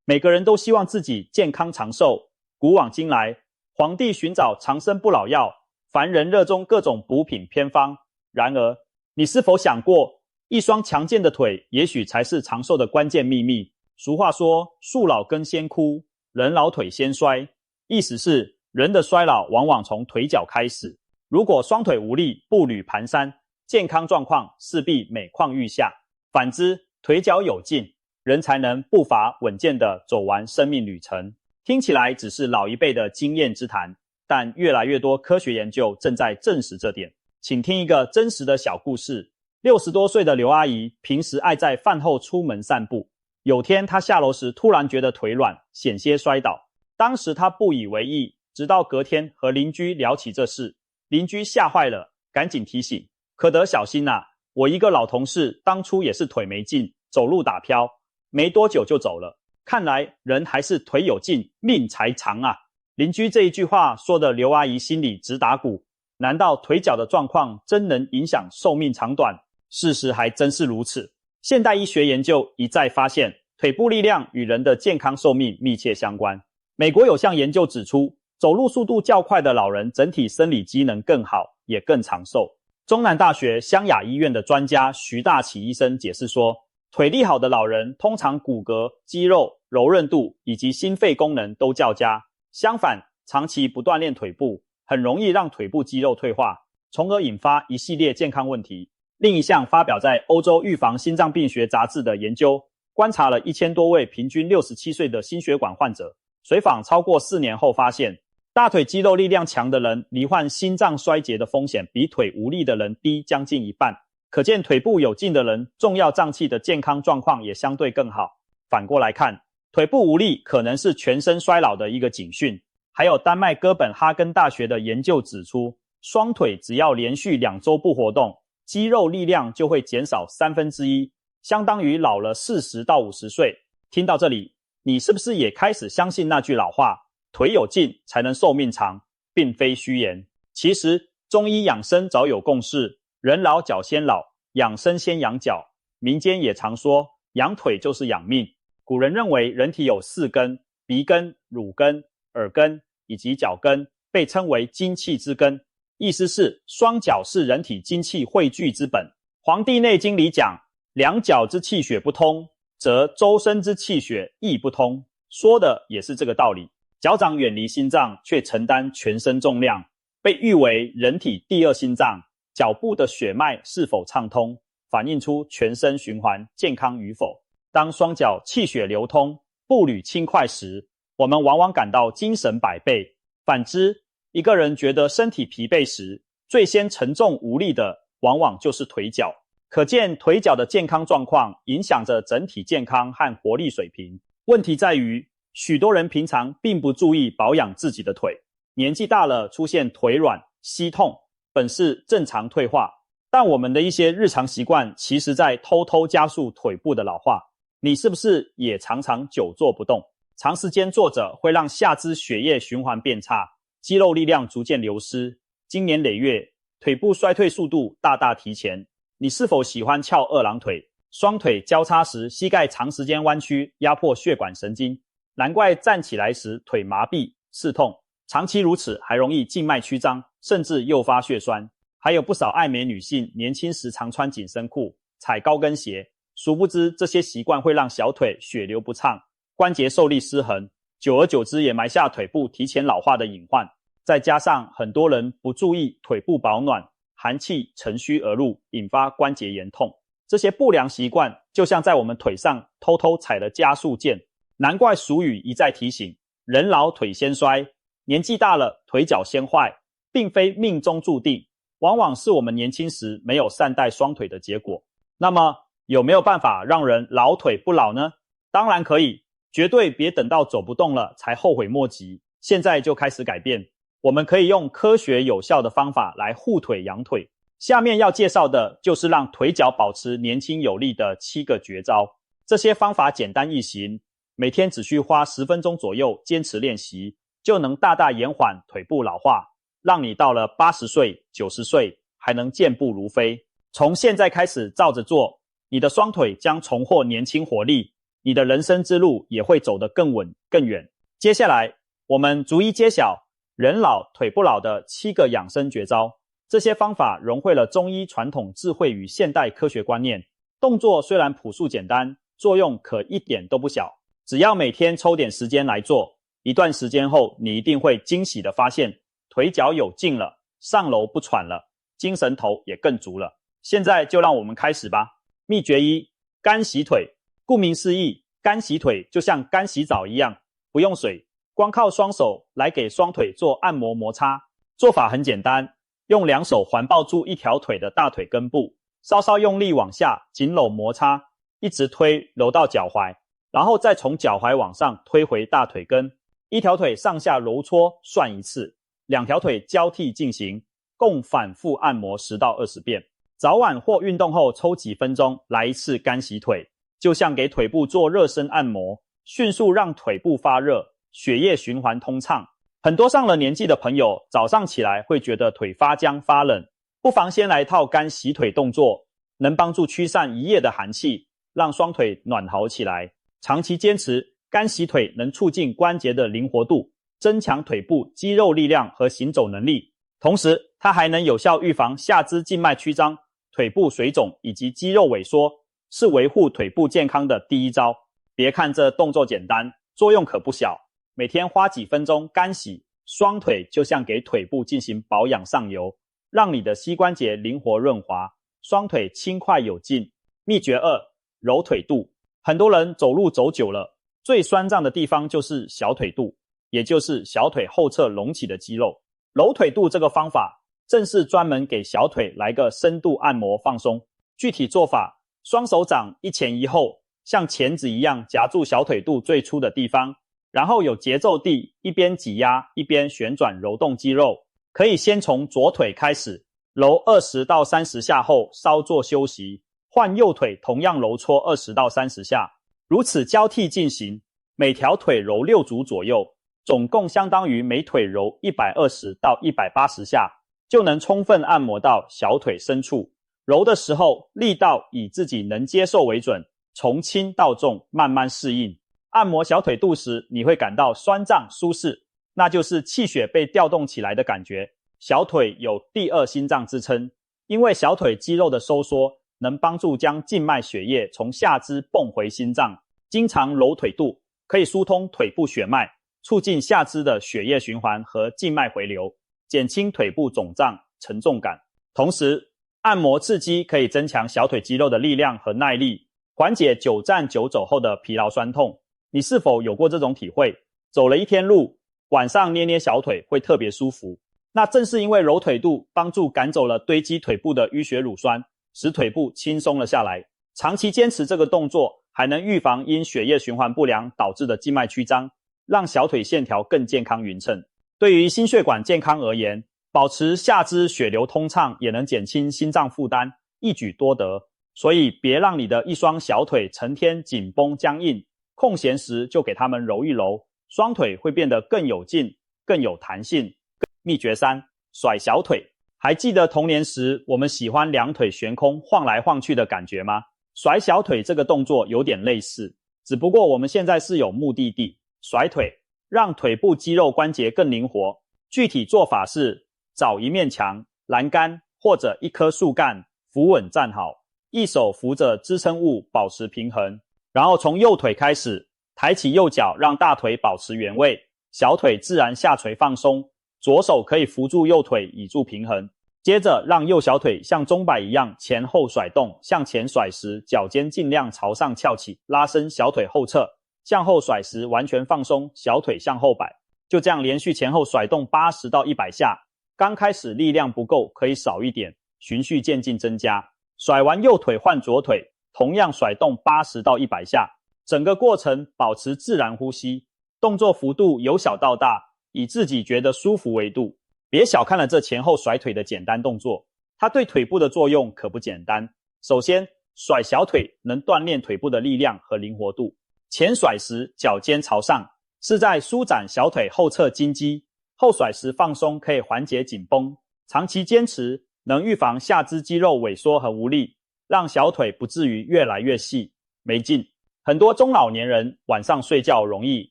每个人都希望自己健康长寿。古往今来，皇帝寻找长生不老药，凡人热衷各种补品偏方。然而，你是否想过，一双强健的腿也许才是长寿的关键秘密？俗话说，树老根先枯，人老腿先衰，意思是人的衰老往往从腿脚开始。如果双腿无力，步履蹒跚，健康状况势必每况愈下。反之，腿脚有劲，人才能步伐稳健地走完生命旅程。听起来只是老一辈的经验之谈，但越来越多科学研究正在证实这点。请听一个真实的小故事。60多岁的刘阿姨平时爱在饭后出门散步。有天她下楼时突然觉得腿软，险些摔倒。当时她不以为意，直到隔天和邻居聊起这事，邻居吓坏了，赶紧提醒：可得小心啊，我一个老同事当初也是腿没劲，走路打飘，没多久就走了。看来人还是腿有劲，命才长啊。邻居这一句话说的刘阿姨心里直打鼓，难道腿脚的状况真能影响寿命长短？事实还真是如此。现代医学研究一再发现，腿部力量与人的健康寿命密切相关。美国有项研究指出，走路速度较快的老人整体生理机能更好，也更长寿。中南大学湘雅医院的专家徐大启医生解释说，腿力好的老人通常骨骼、肌肉、柔韧度以及心肺功能都较佳。相反，长期不锻炼腿部，很容易让腿部肌肉退化，从而引发一系列健康问题。另一项发表在欧洲预防心脏病学杂志的研究，观察了1000多位平均67岁的心血管患者，随访超过4年后发现，大腿肌肉力量强的人罹患心脏衰竭的风险比腿无力的人低将近1半。可见腿部有劲的人，重要脏器的健康状况也相对更好。反过来看，腿部无力可能是全身衰老的一个警讯。还有丹麦哥本哈根大学的研究指出，双腿只要连续2周不活动，肌肉力量就会减少1/3，相当于老了40到50岁。听到这里，你是不是也开始相信那句老话，腿有劲才能寿命长，并非虚言？其实中医养生早有共识，人老脚先老，养生先养脚。民间也常说，养腿就是养命。古人认为人体有4根，鼻根、乳根、耳根以及脚根，被称为精气之根，意思是双脚是人体精气汇聚之本。黄帝内经里讲，两脚之气血不通，则周身之气血亦不通，说的也是这个道理。脚掌远离心脏，却承担全身重量，被誉为人体第2心脏。脚部的血脉是否畅通，反映出全身循环健康与否。当双脚气血流通，步履轻快时，我们往往感到精神百倍。反之，一个人觉得身体疲惫时，最先沉重无力的往往就是腿脚。可见腿脚的健康状况影响着整体健康和活力水平。问题在于，许多人平常并不注意保养自己的腿，年纪大了出现腿软、膝痛，本是正常退化，但我们的一些日常习惯其实在偷偷加速腿部的老化。你是不是也常常久坐不动？长时间坐着会让下肢血液循环变差，肌肉力量逐渐流失，经年累月，腿部衰退速度大大提前。你是否喜欢翘2郎腿？双腿交叉时，膝盖长时间弯曲，压迫血管神经，难怪站起来时腿麻痹、刺痛。长期如此，还容易静脉曲张，甚至诱发血栓。还有不少爱美女性年轻时常穿紧身裤、踩高跟鞋，殊不知这些习惯会让小腿血流不畅，关节受力失衡，久而久之也埋下腿部提前老化的隐患。再加上很多人不注意腿部保暖，寒气乘虚而入，引发关节炎痛。这些不良习惯就像在我们腿上偷偷踩了加速键。难怪俗语一再提醒，人老腿先衰，年纪大了腿脚先坏，并非命中注定，往往是我们年轻时没有善待双腿的结果。那么有没有办法让人老腿不老呢？当然可以，绝对别等到走不动了才后悔莫及，现在就开始改变。我们可以用科学有效的方法来护腿养腿。下面要介绍的就是让腿脚保持年轻有力的7个绝招。这些方法简单易行，每天只需花10分钟左右坚持练习，就能大大延缓腿部老化，让你到了80岁、90岁还能健步如飞。从现在开始照着做，你的双腿将重获年轻活力，你的人生之路也会走得更稳更远。接下来我们逐一揭晓人老腿不老的7个养生绝招。这些方法融汇了中医传统智慧与现代科学观念，动作虽然朴素简单，作用可一点都不小。只要每天抽点时间来做，一段时间后，你一定会惊喜地发现腿脚有劲了，上楼不喘了，精神头也更足了。现在就让我们开始吧。秘诀1：干洗腿。顾名思义，干洗腿就像干洗澡一样，不用水，光靠双手来给双腿做按摩摩擦。做法很简单，用2手环抱住一条腿的大腿根部，稍稍用力往下紧搂摩擦，一直推揉到脚踝，然后再从脚踝往上推回大腿根。一条腿上下揉搓算1次，2条腿交替进行，共反复按摩10到20遍。早晚或运动后抽几分钟来一次干洗腿，就像给腿部做热身按摩，迅速让腿部发热，血液循环通畅。很多上了年纪的朋友早上起来会觉得腿发僵发冷，不妨先来一套干洗腿动作，能帮助驱散一夜的寒气，让双腿暖好起来。长期坚持，干洗腿能促进关节的灵活度，增强腿部肌肉力量和行走能力，同时它还能有效预防下肢静脉曲张、腿部水肿以及肌肉萎缩，是维护腿部健康的第一招。别看这动作简单，作用可不小。每天花几分钟干洗双腿，就像给腿部进行保养上油，让你的膝关节灵活润滑，双腿轻快有劲。秘诀2：揉腿肚。很多人走路走久了，最酸胀的地方就是小腿肚，也就是小腿后侧隆起的肌肉。揉腿肚这个方法正是专门给小腿来个深度按摩放松。具体做法，双手掌一前一后，像钳子一样夹住小腿肚最粗的地方，然后有节奏地一边挤压一边旋转揉动肌肉。可以先从左腿开始，揉20到30下后稍作休息，换右腿同样揉搓20到30下，如此交替进行，每条腿揉6组左右，总共相当于每腿揉120到180下，就能充分按摩到小腿深处。揉的时候力道以自己能接受为准，从轻到重慢慢适应。按摩小腿肚时，你会感到酸胀舒适，那就是气血被调动起来的感觉。小腿有第2心脏之称，因为小腿肌肉的收缩能帮助将静脉血液从下肢泵回心脏。经常揉腿肚可以疏通腿部血脉，促进下肢的血液循环和静脉回流，减轻腿部肿胀沉重感。同时按摩刺激可以增强小腿肌肉的力量和耐力，缓解久站久走后的疲劳酸痛。你是否有过这种体会？走了一天路，晚上捏捏小腿会特别舒服。那正是因为揉腿肚帮助赶走了堆积腿部的淤血乳酸，使腿部轻松了下来。长期坚持这个动作，还能预防因血液循环不良导致的静脉曲张，让小腿线条更健康匀称。对于心血管健康而言，保持下肢血流通畅也能减轻心脏负担，一举多得。所以别让你的一双小腿成天紧绷僵硬，空闲时就给它们揉一揉，双腿会变得更有劲，更有弹性。秘诀3：甩小腿。还记得童年时我们喜欢两腿悬空晃来晃去的感觉吗？甩小腿这个动作有点类似，只不过我们现在是有目的地，甩腿让腿部肌肉关节更灵活。具体做法是找一面墙、栏杆或者一棵树干，扶稳站好，一手扶着支撑物保持平衡，然后从右腿开始，抬起右脚让大腿保持原位，小腿自然下垂放松，左手可以扶住右腿以助平衡。接着让右小腿像钟摆一样前后甩动，向前甩时脚尖尽量朝上翘起，拉伸小腿后侧，向后甩时完全放松，小腿向后摆。就这样连续前后甩动80到100下，刚开始力量不够可以少一点，循序渐进增加。甩完右腿换左腿，同样甩动80到100下，整个过程保持自然呼吸，动作幅度由小到大，以自己觉得舒服为度。别小看了这前后甩腿的简单动作，它对腿部的作用可不简单。首先，甩小腿能锻炼腿部的力量和灵活度。前甩时脚尖朝上，是在舒展小腿后侧筋肌，后甩时放松可以缓解紧绷。长期坚持能预防下肢肌肉萎缩和无力，让小腿不至于越来越细没劲。很多中老年人晚上睡觉容易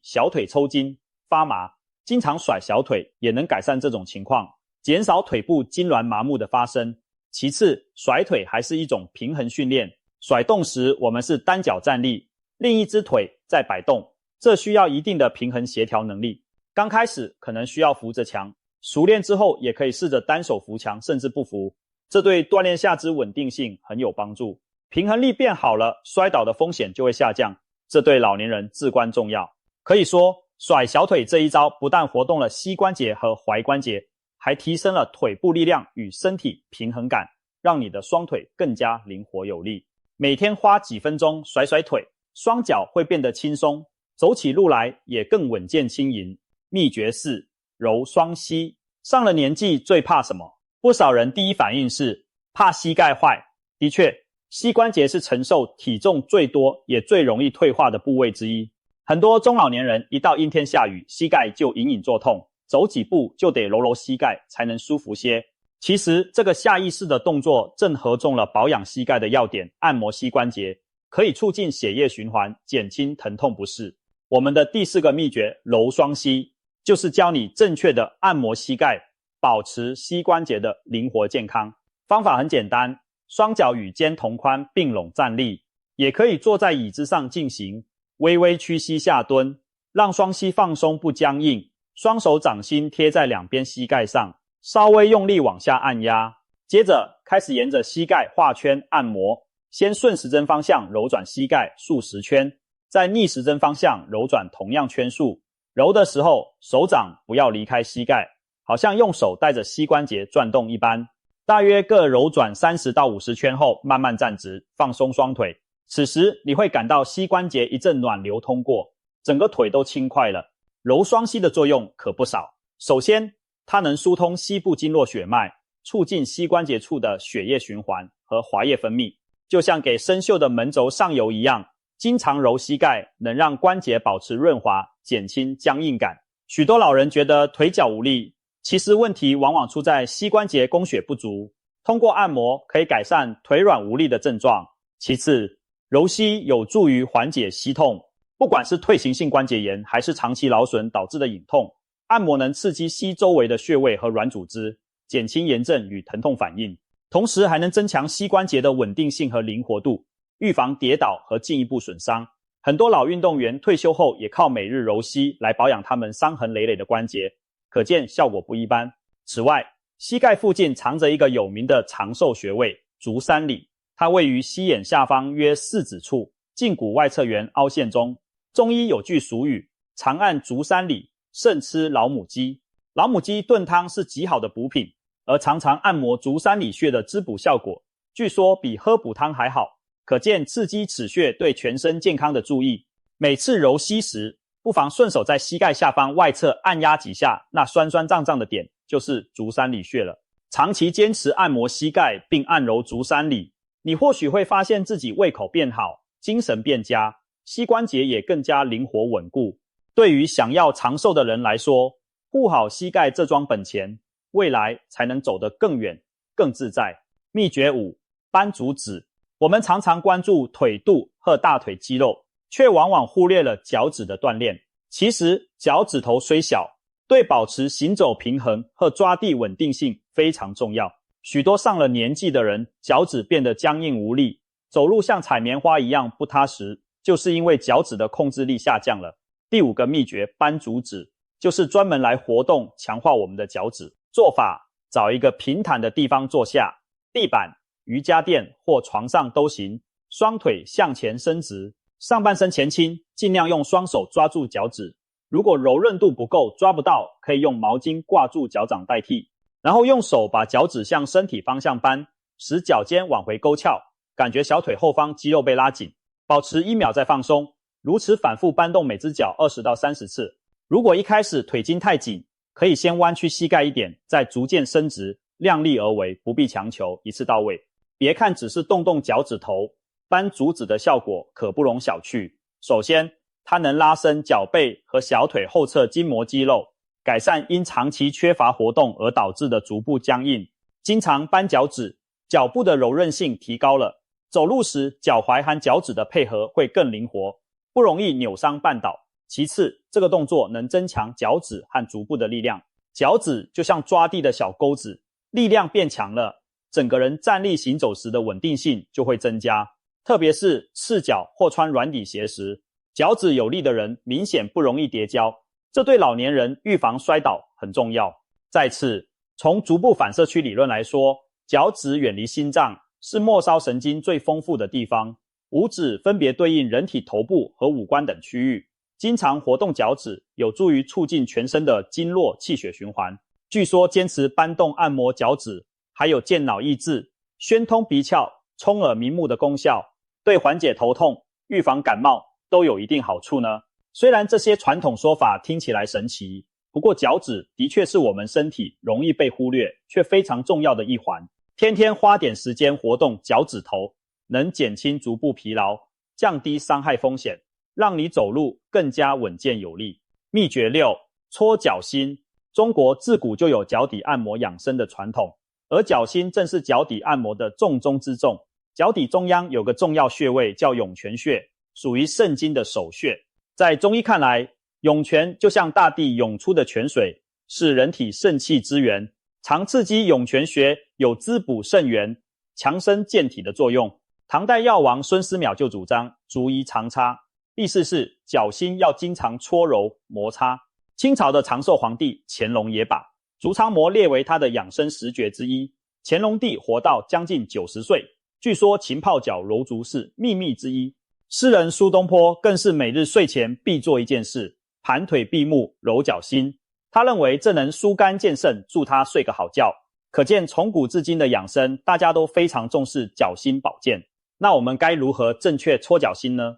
小腿抽筋、发麻，经常甩小腿也能改善这种情况，减少腿部痉挛麻木的发生。其次，甩腿还是一种平衡训练，甩动时我们是单脚站立，另一只腿在摆动，这需要一定的平衡协调能力。刚开始可能需要扶着墙，熟练之后也可以试着单手扶墙，甚至不扶，这对锻炼下肢稳定性很有帮助。平衡力变好了，摔倒的风险就会下降，这对老年人至关重要。可以说，甩小腿这一招不但活动了膝关节和踝关节，还提升了腿部力量与身体平衡感，让你的双腿更加灵活有力。每天花几分钟甩甩腿，双脚会变得轻松，走起路来也更稳健轻盈。秘诀4：揉双膝。上了年纪最怕什么？不少人第一反应是怕膝盖坏。的确，膝关节是承受体重最多也最容易退化的部位之一。很多中老年人一到阴天下雨，膝盖就隐隐作痛，走几步就得揉揉膝盖才能舒服些。其实这个下意识的动作正合中了保养膝盖的要点，按摩膝关节可以促进血液循环，减轻疼痛不适。我们的第4个秘诀揉双膝，就是教你正确的按摩膝盖，保持膝关节的灵活健康。方法很简单，双脚与肩同宽并拢站立，也可以坐在椅子上进行，微微屈膝下蹲，让双膝放松不僵硬，双手掌心贴在两边膝盖上，稍微用力往下按压，接着开始沿着膝盖画圈按摩，先顺时针方向揉转膝盖数10圈，再逆时针方向揉转同样圈数。揉的时候手掌不要离开膝盖，好像用手带着膝关节转动一般。大约各揉转30到50圈后，慢慢站直，放松双腿。此时你会感到膝关节一阵暖流通过，整个腿都轻快了。揉双膝的作用可不少。首先，它能疏通膝部经络血脉，促进膝关节处的血液循环和滑液分泌，就像给生锈的门轴上油一样。经常揉膝盖能让关节保持润滑，减轻僵硬感。许多老人觉得腿脚无力，其实问题往往出在膝关节供血不足，通过按摩可以改善腿软无力的症状。其次，揉膝有助于缓解膝痛，不管是退行性关节炎还是长期劳损导致的隐痛，按摩能刺激膝周围的穴位和软组织，减轻炎症与疼痛反应，同时还能增强膝关节的稳定性和灵活度，预防跌倒和进一步损伤。很多老运动员退休后也靠每日揉膝来保养他们伤痕累累的关节，可见效果不一般。此外，膝盖附近藏着一个有名的长寿穴位足三里，它位于膝眼下方约4指处，胫骨外侧缘凹陷中。中医有句俗语，长按足三里，胜吃老母鸡。老母鸡炖汤是极好的补品，而常常按摩足三里穴的滋补效果，据说比喝补汤还好，可见刺激此穴对全身健康的注意。每次揉膝时，不妨顺手在膝盖下方外侧按压几下，那酸酸胀胀的点就是足三里穴了。长期坚持按摩膝盖并按揉足三里，你或许会发现自己胃口变好，精神变佳，膝关节也更加灵活稳固。对于想要长寿的人来说，护好膝盖这桩本钱，未来才能走得更远更自在。秘诀5：扳足趾。我们常常关注腿肚和大腿肌肉，却往往忽略了脚趾的锻炼。其实脚趾头虽小，对保持行走平衡和抓地稳定性非常重要。许多上了年纪的人脚趾变得僵硬无力，走路像踩棉花一样不踏实，就是因为脚趾的控制力下降了。第5个秘诀扳足趾，就是专门来活动强化我们的脚趾。做法：找一个平坦的地方坐下，地板、瑜伽垫或床上都行，双腿向前伸直，上半身前倾，尽量用双手抓住脚趾。如果柔韧度不够，抓不到，可以用毛巾挂住脚掌代替。然后用手把脚趾向身体方向扳，使脚尖往回勾翘，感觉小腿后方肌肉被拉紧，保持1秒再放松，如此反复搬动每只脚20到30次。如果一开始腿筋太紧，可以先弯曲膝盖一点，再逐渐伸直，量力而为，不必强求，一次到位。别看只是动动脚趾头，扳足趾的效果可不容小觑。首先，它能拉伸脚背和小腿后侧筋膜肌肉，改善因长期缺乏活动而导致的足部僵硬。经常扳脚趾，脚部的柔韧性提高了，走路时脚踝和脚趾的配合会更灵活，不容易扭伤绊倒。其次，这个动作能增强脚趾和足部的力量，脚趾就像抓地的小钩子，力量变强了，整个人站立行走时的稳定性就会增加。特别是赤脚或穿软底鞋时，脚趾有力的人明显不容易跌跤，这对老年人预防摔倒很重要。再次，从足部反射区理论来说，脚趾远离心脏，是末梢神经最丰富的地方，五指分别对应人体头部和五官等区域。经常活动脚趾有助于促进全身的经络气血循环。据说坚持搬动按摩脚趾，还有健脑益智、宣通鼻窍、充耳明目的功效，对缓解头痛、预防感冒都有一定好处呢。虽然这些传统说法听起来神奇，不过脚趾的确是我们身体容易被忽略却非常重要的一环。天天花点时间活动脚趾头，能减轻足部疲劳，降低伤害风险，让你走路更加稳健有力。秘诀6：搓脚心。中国自古就有脚底按摩养生的传统，而脚心正是脚底按摩的重中之重。脚底中央有个重要穴位叫涌泉穴，属于肾经的首穴。在中医看来，涌泉就像大地涌出的泉水，是人体肾气之源。常刺激涌泉穴有滋补肾元、强身健体的作用。唐代药王孙思邈就主张足宜常擦，意思是脚心要经常搓揉摩擦。清朝的长寿皇帝乾隆也把足常膜列为他的养生10诀之一。乾隆帝活到将近90岁，据说勤泡脚揉足是秘密之一。诗人苏东坡更是每日睡前必做一件事，盘腿闭目揉脚心。他认为这能疏肝健肾，助他睡个好觉。可见从古至今的养生，大家都非常重视脚心保健。那我们该如何正确搓脚心呢？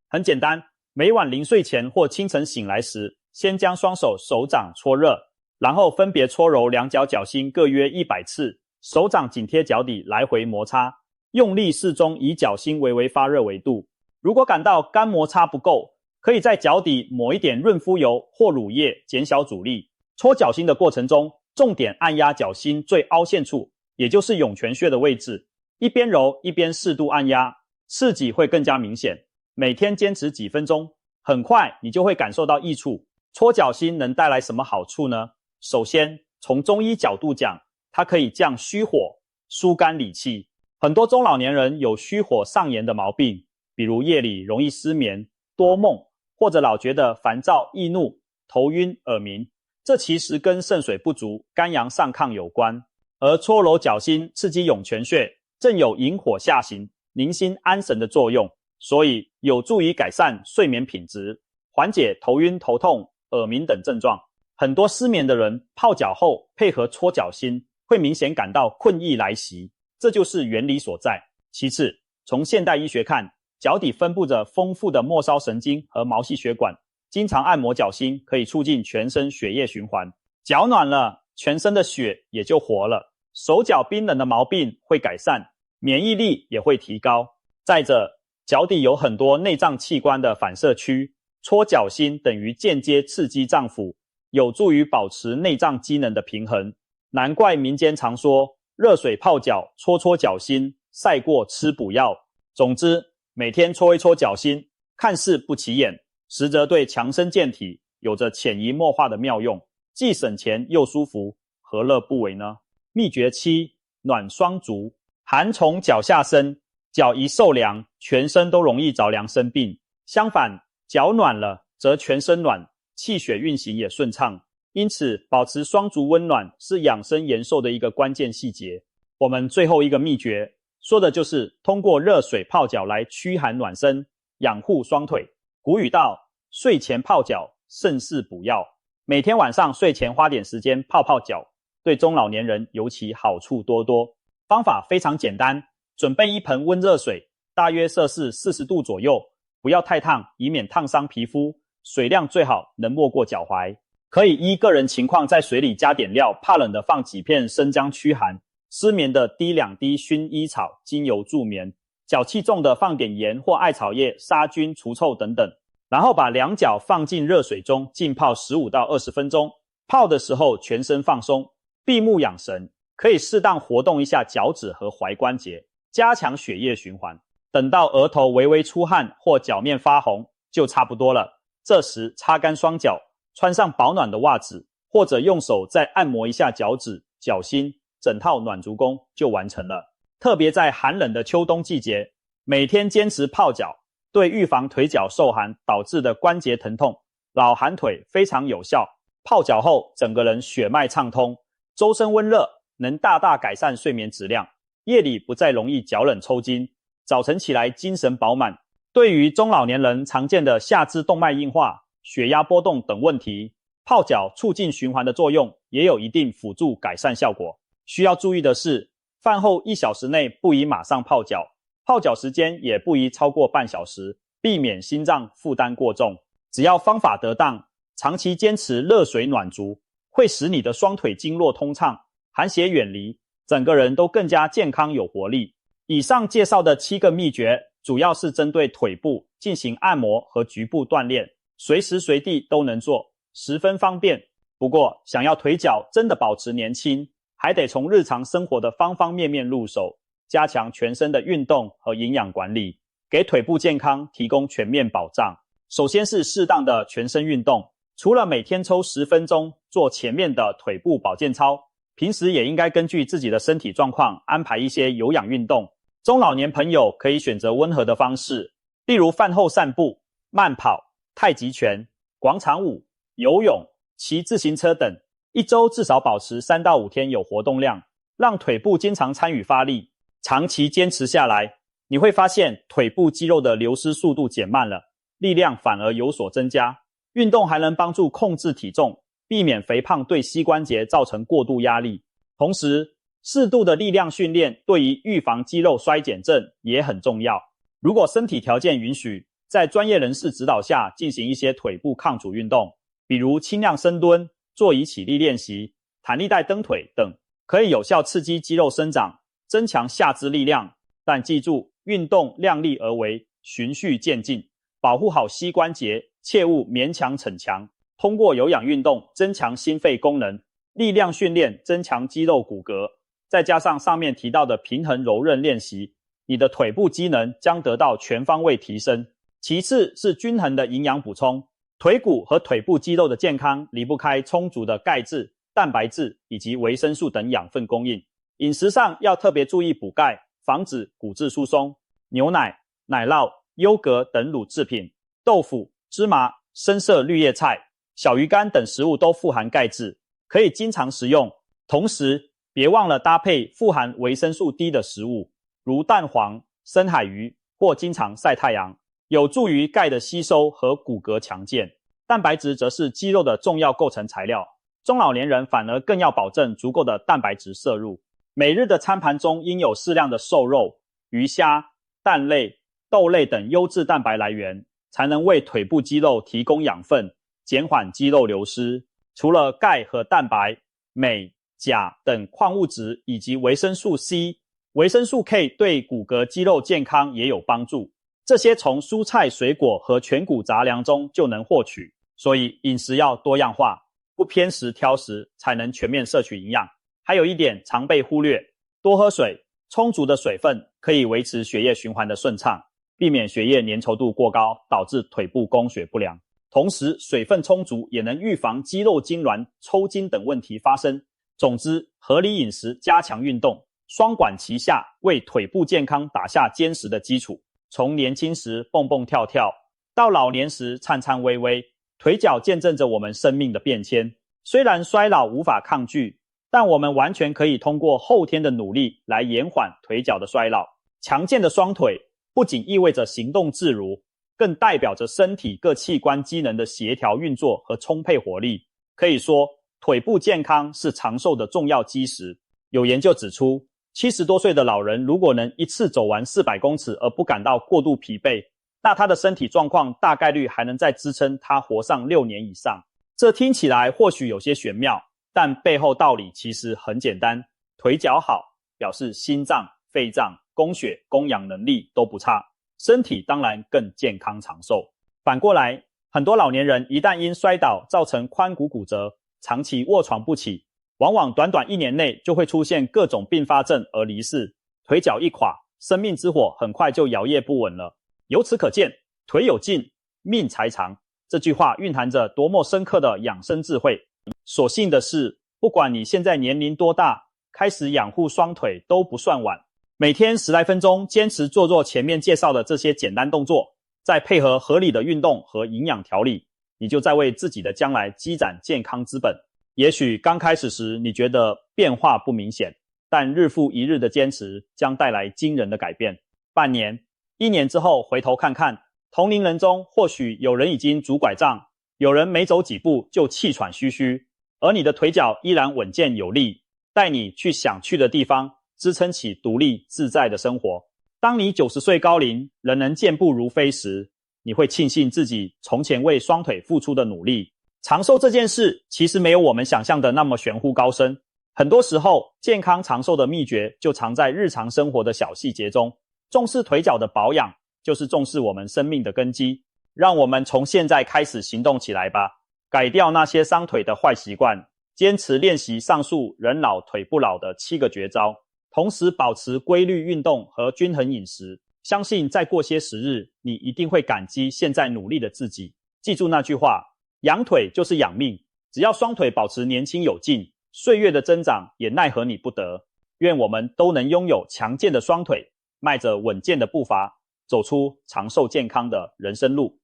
很简单，每晚临睡前或清晨醒来时，先将双手手掌搓热，然后分别搓揉两脚脚心各约100次，手掌紧贴脚底来回摩擦，用力适中，以脚心微微发热为度。如果感到干摩擦不够，可以在脚底抹一点润肤油或乳液，减小阻力。搓脚心的过程中，重点按压脚心最凹陷处，也就是涌泉穴的位置，一边揉一边适度按压，刺激会更加明显。每天坚持几分钟，很快你就会感受到益处。搓脚心能带来什么好处呢？首先，从中医角度讲，它可以降虚火、疏肝理气。很多中老年人有虚火上炎的毛病，比如夜里容易失眠、多梦，或者老觉得烦躁、易怒、头晕、耳鸣，这其实跟肾水不足、肝阳上亢有关。而搓揉脚心刺激涌泉穴，正有引火下行、宁心安神的作用，所以有助于改善睡眠品质，缓解头晕、头痛、耳鸣等症状。很多失眠的人泡脚后配合搓脚心，会明显感到困意来袭，这就是原理所在。其次，从现代医学看，脚底分布着丰富的末梢神经和毛细血管，经常按摩脚心可以促进全身血液循环。脚暖了，全身的血也就活了，手脚冰冷的毛病会改善，免疫力也会提高。再者，脚底有很多内脏器官的反射区，搓脚心等于间接刺激脏腑，有助于保持内脏机能的平衡。难怪民间常说热水泡脚，搓搓脚心，赛过吃补药。总之，每天搓一搓脚心，看似不起眼，实则对强身健体有着潜移默化的妙用，既省钱又舒服，何乐不为呢？秘诀7：暖双足。寒从脚下生，脚一受凉，全身都容易着凉生病。相反，脚暖了，则全身暖，气血运行也顺畅。因此，保持双足温暖是养生延寿的一个关键细节。我们最后一个秘诀，说的就是通过热水泡脚来驱寒暖身，养护双腿。古语道：睡前泡脚，胜似补药。每天晚上睡前花点时间泡泡脚，对中老年人尤其好处多多。方法非常简单，准备一盆温热水，大约摄氏40度左右，不要太烫，以免烫伤皮肤。水量最好能没过脚踝。可以依个人情况在水里加点料，怕冷的放几片生姜驱寒，失眠的滴2滴薰衣草精油助眠，脚气重的放点盐或艾草叶杀菌除臭等等。然后把两脚放进热水中浸泡15到20分钟，泡的时候全身放松，闭目养神，可以适当活动一下脚趾和踝关节，加强血液循环。等到额头微微出汗或脚面发红，就差不多了。这时擦干双脚，穿上保暖的袜子，或者用手再按摩一下脚趾、脚心，整套暖足功就完成了。特别在寒冷的秋冬季节，每天坚持泡脚，对预防腿脚受寒导致的关节疼痛、老寒腿非常有效。泡脚后，整个人血脉畅通，周身温热，能大大改善睡眠质量，夜里不再容易脚冷抽筋，早晨起来精神饱满。对于中老年人常见的下肢动脉硬化、血压波动等问题，泡脚促进循环的作用也有一定辅助改善效果。需要注意的是，饭后1小时内不宜马上泡脚，泡脚时间也不宜超过半小时，避免心脏负担过重。只要方法得当，长期坚持热水暖足，会使你的双腿经络通畅，寒邪远离，整个人都更加健康有活力。以上介绍的7个秘诀，主要是针对腿部进行按摩和局部锻炼，随时随地都能做，十分方便。不过，想要腿脚真的保持年轻，还得从日常生活的方方面面入手，加强全身的运动和营养管理，给腿部健康提供全面保障。首先是适当的全身运动，除了每天抽10分钟做前面的腿部保健操，平时也应该根据自己的身体状况安排一些有氧运动。中老年朋友可以选择温和的方式，例如饭后散步、慢跑、太极拳、广场舞、游泳、骑自行车等，一周至少保持3到5天有活动量，让腿部经常参与发力。长期坚持下来，你会发现腿部肌肉的流失速度减慢了，力量反而有所增加。运动还能帮助控制体重，避免肥胖对膝关节造成过度压力。同时，适度的力量训练对于预防肌肉衰减症也很重要。如果身体条件允许，在专业人士指导下进行一些腿部抗阻运动，比如轻量深蹲、座椅起立练习、弹力带蹬腿等，可以有效刺激肌肉生长，增强下肢力量。但记住，运动量力而为，循序渐进，保护好膝关节，切勿勉强逞强。通过有氧运动增强心肺功能，力量训练增强肌肉骨骼，再加上上面提到的平衡柔韧练习，你的腿部机能将得到全方位提升。其次是均衡的营养补充，腿骨和腿部肌肉的健康离不开充足的钙质、蛋白质以及维生素等养分供应。饮食上要特别注意补钙，防止骨质疏松。牛奶、奶酪、优格等乳制品、豆腐、芝麻、深色绿叶菜、小鱼干等食物都富含钙质，可以经常食用。同时别忘了搭配富含维生素 D 的食物，如蛋黄、深海鱼或经常晒太阳，有助于钙的吸收和骨骼强健。蛋白质则是肌肉的重要构成材料，中老年人反而更要保证足够的蛋白质摄入。每日的餐盘中应有适量的瘦肉、鱼虾、蛋类、豆类等优质蛋白来源，才能为腿部肌肉提供养分，减缓肌肉流失。除了钙和蛋白、镁、钾等矿物质以及维生素 C、维生素 K 对骨骼肌肉健康也有帮助，这些从蔬菜水果和全谷杂粮中就能获取，所以饮食要多样化，不偏食挑食，才能全面摄取营养。还有一点常被忽略，多喝水，充足的水分可以维持血液循环的顺畅，避免血液粘稠度过高，导致腿部供血不良。同时，水分充足也能预防肌肉痉挛、抽筋等问题发生。总之，合理饮食加强运动，双管齐下，为腿部健康打下坚实的基础。从年轻时蹦蹦跳跳，到老年时颤颤巍巍，腿脚见证着我们生命的变迁。虽然衰老无法抗拒，但我们完全可以通过后天的努力来延缓腿脚的衰老。强健的双腿不仅意味着行动自如，更代表着身体各器官机能的协调运作和充沛活力。可以说，腿部健康是长寿的重要基石。有研究指出，70多岁的老人如果能一次走完400公尺而不感到过度疲惫，那他的身体状况大概率还能再支撑他活上6年以上。这听起来或许有些玄妙，但背后道理其实很简单。腿脚好，表示心脏、肺脏、供血、供氧能力都不差，身体当然更健康长寿。反过来，很多老年人一旦因摔倒造成髋骨骨折，长期卧床不起，往往短短1年内就会出现各种并发症而离世。腿脚一垮，生命之火很快就摇曳不稳了。由此可见，腿有劲，命才长。这句话蕴含着多么深刻的养生智慧。所幸的是，不管你现在年龄多大，开始养护双腿都不算晚。每天10来分钟，坚持做前面介绍的这些简单动作，再配合合理的运动和营养调理，你就在为自己的将来积攒健康资本。也许刚开始时你觉得变化不明显，但日复一日的坚持将带来惊人的改变。半年、1年之后回头看看，同龄人中或许有人已经拄拐杖，有人没走几步就气喘吁吁，而你的腿脚依然稳健有力，带你去想去的地方，支撑起独立自在的生活。当你90岁高龄仍能健步如飞时，你会庆幸自己从前为双腿付出的努力。长寿这件事其实没有我们想象的那么玄乎高深，很多时候健康长寿的秘诀就藏在日常生活的小细节中。重视腿脚的保养，就是重视我们生命的根基。让我们从现在开始行动起来吧，改掉那些伤腿的坏习惯，坚持练习上述人老腿不老的7个绝招，同时保持规律运动和均衡饮食。相信再过些时日，你一定会感激现在努力的自己。记住那句话，养腿就是养命，只要双腿保持年轻有劲，岁月的增长也奈何你不得。愿我们都能拥有强健的双腿，迈着稳健的步伐，走出长寿健康的人生路。